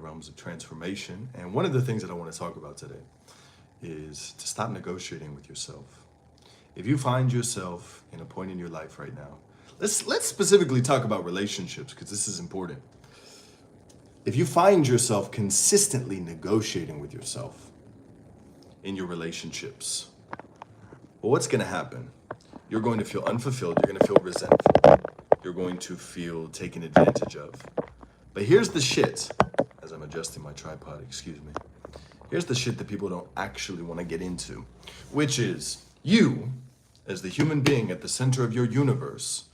realms of transformation. And one of the things that I want to talk about today is to stop negotiating with yourself. If you find yourself in a point in your life right now, let's specifically talk about relationships because this is important. If you find yourself consistently negotiating with yourself in your relationships, well, what's going to happen? You're going to feel unfulfilled. You're going to feel resentful. You're going to feel taken advantage of. But here's the shit, as I'm adjusting my tripod, excuse me. Here's the shit that people don't actually want to get into, which is you, as the human being at the center of your universe,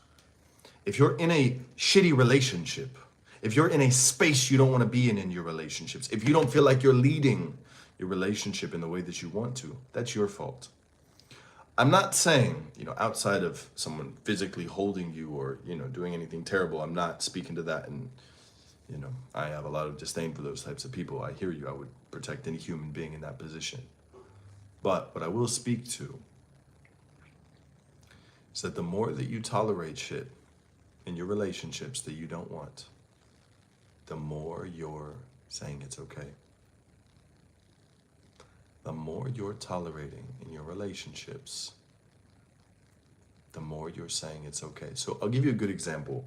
if you're in a shitty relationship, if you're in a space you don't want to be in your relationships, if you don't feel like you're leading your relationship in the way that you want to, that's your fault. I'm not saying, outside of someone physically holding you or, doing anything terrible, I'm not speaking to that. And, I have a lot of disdain for those types of people. I hear you. I would protect any human being in that position. But what I will speak to is that the more that you tolerate shit in your relationships that you don't want, the more you're saying it's okay. The more you're tolerating in your relationships, the more you're saying it's okay. So I'll give you a good example.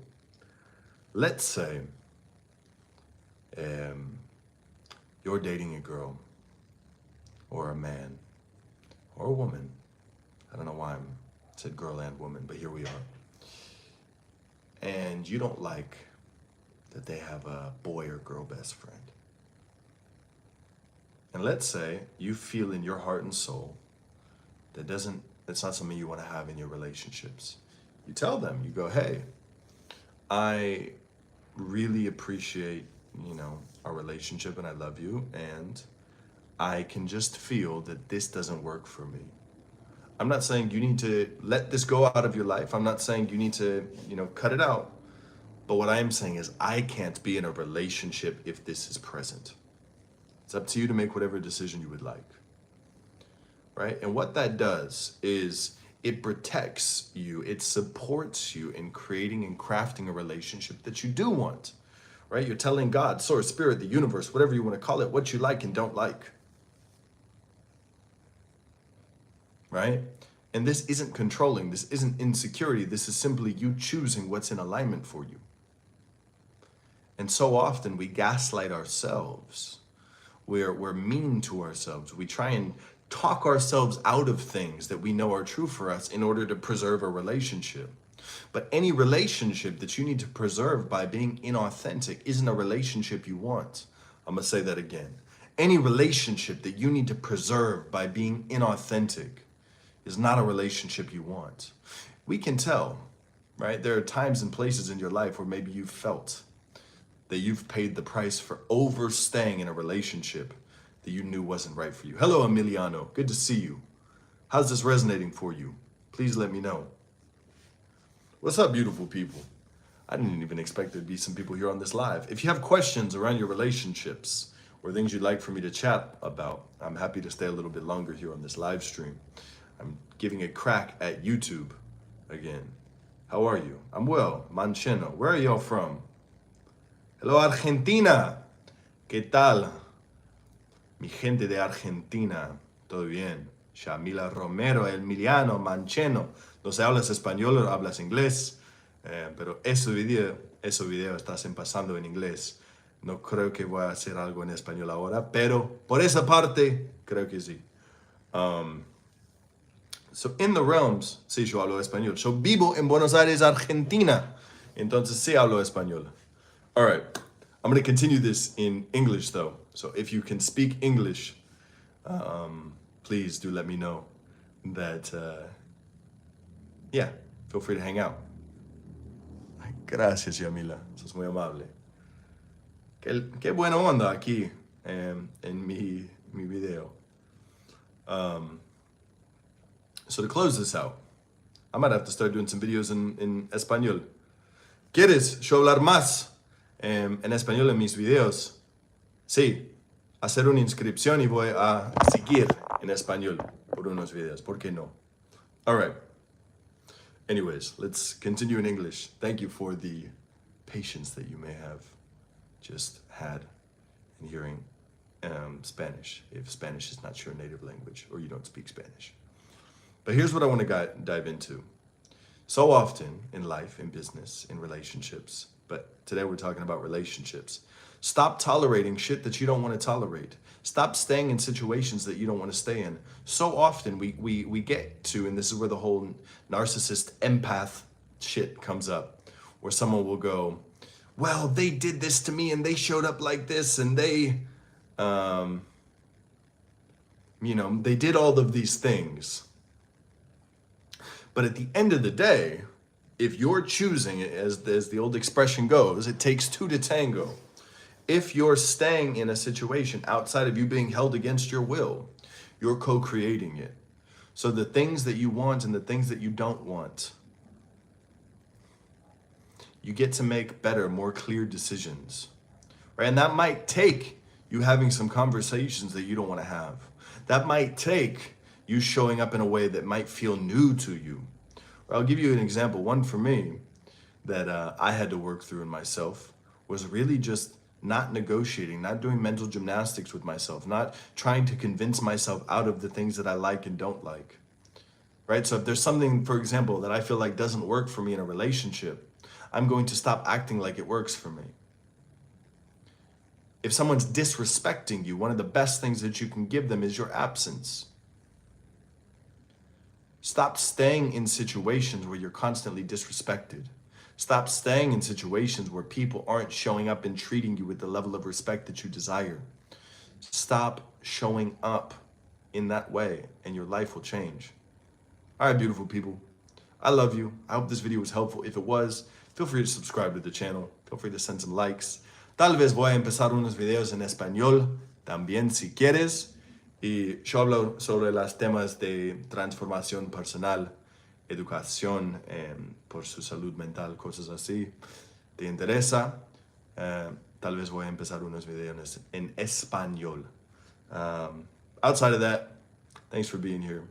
Let's say you're dating a girl or a man or a woman. I don't know why I said girl and woman, but here we are. And you don't like that they have a boy or girl best friend. And let's say you feel in your heart and soul that's not something you want to have in your relationships. You tell them, you go, hey, I really appreciate, our relationship and I love you. And I can just feel that this doesn't work for me. I'm not saying you need to let this go out of your life. I'm not saying you need to, cut it out. But what I am saying is I can't be in a relationship if this is present. It's up to you to make whatever decision you would like, right? And what that does is it protects you, it supports you in creating and crafting a relationship that you do want, right? You're telling God, source, spirit, the universe, whatever you want to call it, what you like and don't like, right? And this isn't controlling, this isn't insecurity, this is simply you choosing what's in alignment for you. And so often we gaslight ourselves. We're mean to ourselves. We try and talk ourselves out of things that we know are true for us in order to preserve a relationship. But any relationship that you need to preserve by being inauthentic isn't a relationship you want. I'm gonna say that again. Any relationship that you need to preserve by being inauthentic is not a relationship you want. We can tell, right? There are times and places in your life where maybe you've felt that you've paid the price for overstaying in a relationship that you knew wasn't right for you. Hello, Emiliano. Good to see you. How's this resonating for you? Please let me know. What's up, beautiful people? I didn't even expect there'd be some people here on this live. If you have questions around your relationships or things you'd like for me to chat about, I'm happy to stay a little bit longer here on this live stream. I'm giving a crack at YouTube again. How are you? I'm well. Mancheno. Where are y'all from? Hello, Argentina. ¿Qué tal? Mi gente de Argentina. ¿Todo bien? Shamila Romero, Emiliano, Mancheno. No sé, hablas español o hablas inglés, pero ese video está pasando en inglés. No creo que voy a hacer algo en español ahora, pero por esa parte, creo que sí. So in the realms, sí, yo hablo español. Yo vivo en Buenos Aires, Argentina. Entonces sí hablo español. All right, I'm going to continue this in English though. So if you can speak English, please do let me know that, feel free to hang out. Gracias, Yamila. Sos muy amable. Qué buena onda aquí en mi video. So to close this out, I might have to start doing some videos in español. ¿Quieres yo hablar más en español en mis videos? Sí, hacer una inscripción y voy a seguir en español por unos videos. ¿Por qué no? All right. Anyways, let's continue in English. Thank you for the patience that you may have just had and hearing Spanish, if Spanish is not your native language or you don't speak Spanish. But here's what I want to dive into. So often in life, in business, in relationships, but today we're talking about relationships. Stop tolerating shit that you don't want to tolerate. Stop staying in situations that you don't want to stay in. So often we get to, and this is where the whole narcissist empath shit comes up, where someone will go, well, they did this to me and they showed up like this and they, they did all of these things. But at the end of the day, if you're choosing, as the old expression goes, it takes two to tango. If you're staying in a situation outside of you being held against your will, you're co-creating it. So the things that you want and the things that you don't want, you get to make better, more clear decisions, right? And that might take you having some conversations that you don't want to have. That might take you showing up in a way that might feel new to you. I'll give you an example. One for me that I had to work through in myself was really just not negotiating, not doing mental gymnastics with myself, not trying to convince myself out of the things that I like and don't like, right? So if there's something, for example, that I feel like doesn't work for me in a relationship, I'm going to stop acting like it works for me. If someone's disrespecting you, one of the best things that you can give them is your absence. Stop staying in situations where you're constantly disrespected. Stop staying in situations where people aren't showing up and treating you with the level of respect that you desire. Stop showing up in that way and your life will change. All right, beautiful people. I love you. I hope this video was helpful. If it was, feel free to subscribe to the channel. Feel free to send some likes. Tal vez voy a empezar unos videos en español también si quieres. Y yo hablo sobre los temas de transformación personal, educación por su salud mental, cosas así. ¿Te interesa? Tal vez voy a empezar unos videos en español. Outside of that, thanks for being here.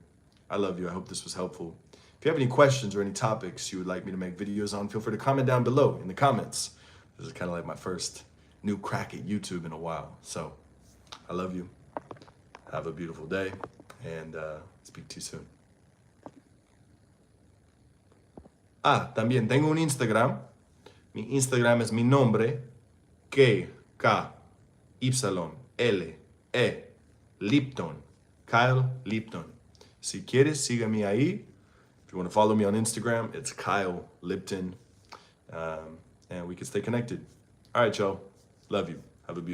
I love you. I hope this was helpful. If you have any questions or any topics you would like me to make videos on, feel free to comment down below in the comments. This is kind of like my first new crack at YouTube in a while. So I love you. Have a beautiful day, and speak to you soon. También tengo un Instagram. Mi Instagram es mi nombre, K-Y-L-E, Lipton, Kyle Lipton. Si quieres, sígame ahí. If you want to follow me on Instagram, it's Kyle Lipton, and we can stay connected. All right, y'all. Love you. Have a beautiful